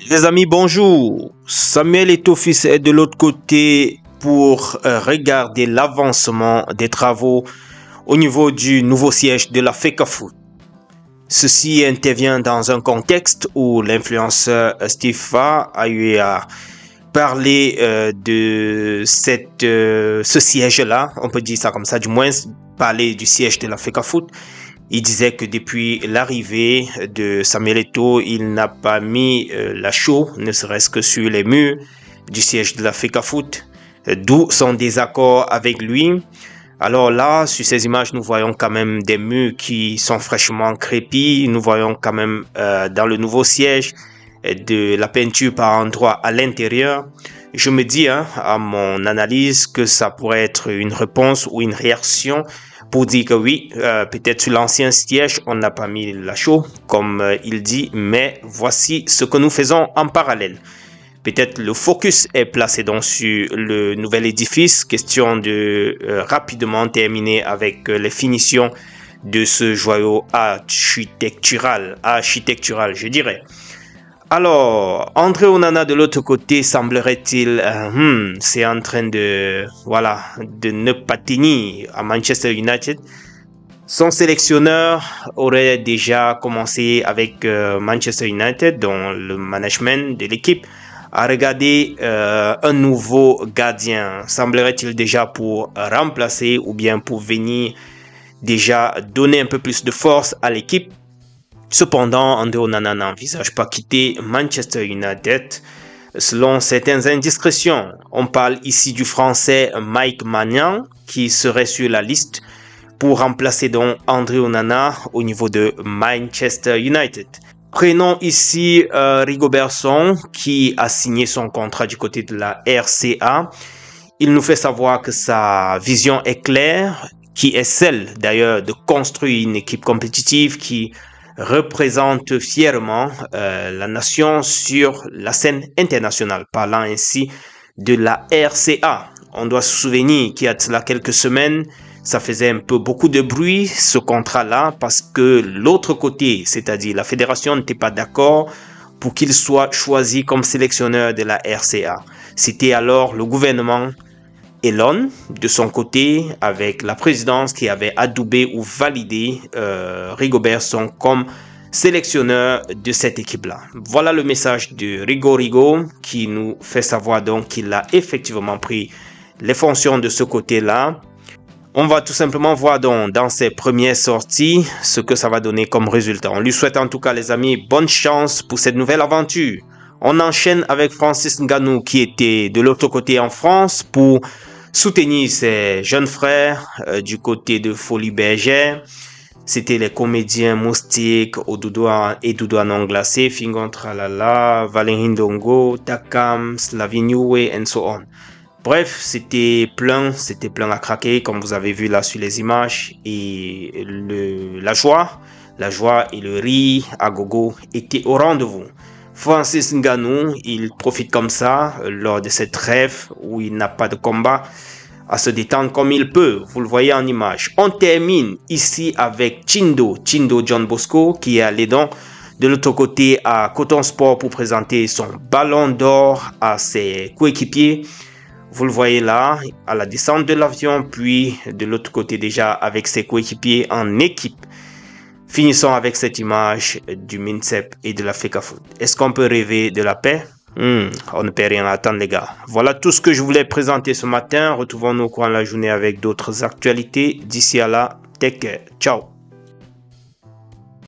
Les amis, bonjour. Samuel Eto'o-Fils est de l'autre côté pour regarder l'avancement des travaux au niveau du nouveau siège de la FECAFOOT. Ceci intervient dans un contexte où l'influenceur Steve Fa a eu à parler de ce siège-là, on peut dire ça comme ça, du moins parler du siège de la FECAFOOT. Il disait que depuis l'arrivée de Samuel Eto'o, il n'a pas mis la chaux, ne serait-ce que sur les murs du siège de la FECAFOOT, d'où son désaccord avec lui. Alors là, sur ces images, nous voyons quand même des murs qui sont fraîchement crépis. Nous voyons quand même dans le nouveau siège de la peinture par endroits à l'intérieur. Je me dis, à mon analyse, que ça pourrait être une réponse ou une réaction pour dire que oui, peut-être sur l'ancien siège, on n'a pas mis la chaux, comme il dit, mais voici ce que nous faisons en parallèle. Peut-être le focus est placé donc sur le nouvel édifice, question de rapidement terminer avec les finitions de ce joyau architectural, je dirais. Alors, André Onana de l'autre côté, semblerait-il, c'est en train de ne pas tenir à Manchester United. Son sélectionneur aurait déjà commencé avec Manchester United, dont le management de l'équipe a regardé un nouveau gardien. Semblerait-il déjà pour remplacer ou bien pour venir déjà donner un peu plus de force à l'équipe. Cependant, André Onana n'envisage pas quitter Manchester United. Selon certaines indiscrétions, on parle ici du français Mike Maignan qui serait sur la liste pour remplacer donc André Onana au niveau de Manchester United. Prenons ici Rigobert Song qui a signé son contrat du côté de la RCA. Il nous fait savoir que sa vision est claire, qui est celle d'ailleurs de construire une équipe compétitive qui représente fièrement la nation sur la scène internationale, parlant ainsi de la RCA. On doit se souvenir qu'il y a de cela quelques semaines, ça faisait un peu beaucoup de bruit ce contrat-là parce que l'autre côté, c'est-à-dire la fédération, n'était pas d'accord pour qu'il soit choisi comme sélectionneur de la RCA. C'était alors le gouvernement Elon, de son côté, avec la présidence qui avait adoubé ou validé Rigobert Song comme sélectionneur de cette équipe-là. Voilà le message de Rigo qui nous fait savoir donc qu'il a effectivement pris les fonctions de ce côté-là. On va tout simplement voir donc dans ses premières sorties ce que ça va donner comme résultat. On lui souhaite en tout cas les amis bonne chance pour cette nouvelle aventure. On enchaîne avec Francis Ngannou qui était de l'autre côté en France pour soutenir ses jeunes frères du côté de Folie Bergère. C'était les comédiens Moustique, et Doudouanon Glacé, Fingon Tralala, Valérie Ndongo, Takam, Slavinoué, and so on. Bref, c'était plein à craquer, comme vous avez vu là sur les images. Et la joie et le rire à gogo étaient au rendez-vous. Francis Ngannou, il profite comme ça, lors de cette trêve où il n'a pas de combat, à se détendre comme il peut. Vous le voyez en image. On termine ici avec Chindo John Bosco, qui est allé donc de l'autre côté à Coton Sport pour présenter son ballon d'or à ses coéquipiers. Vous le voyez là, à la descente de l'avion, puis de l'autre côté déjà avec ses coéquipiers en équipe. Finissons avec cette image du MINSEP et de la FECAFOOT. Est-ce qu'on peut rêver de la paix? On ne peut rien attendre les gars. Voilà tout ce que je voulais présenter ce matin. Retrouvons-nous au courant de la journée avec d'autres actualités. D'ici à là, take care. Ciao.